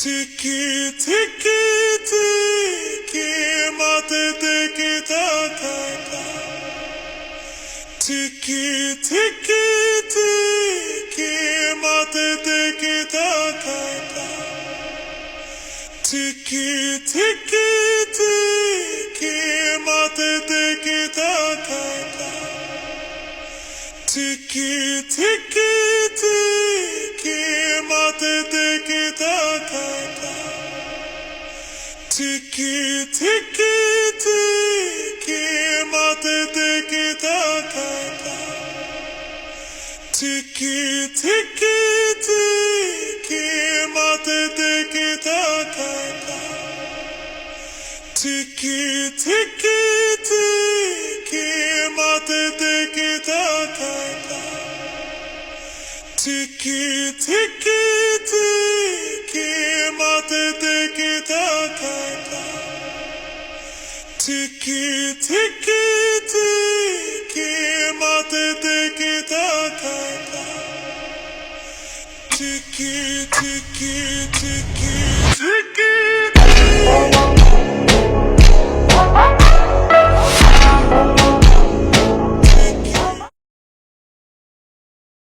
Tiki tiki tiki mate tiki ta ta ta. Tiki tiki tiki mate tiki ta ta ta. Tiki tiki tiki mate tiki ta ta ta. Tiki tiki tiki mate tiki ta ta ta. Tiki tiki tiki mate tiki ta ta ta. Tiki tiki tiki mate tiki ta ta ta. Tiki tiki tiki mate tiki ta ta ta. Tiki tiki tiki mate tiki ta ta ta. Tiki tiki tiki mate tiki ta ta ta. Tiki tiki tiki.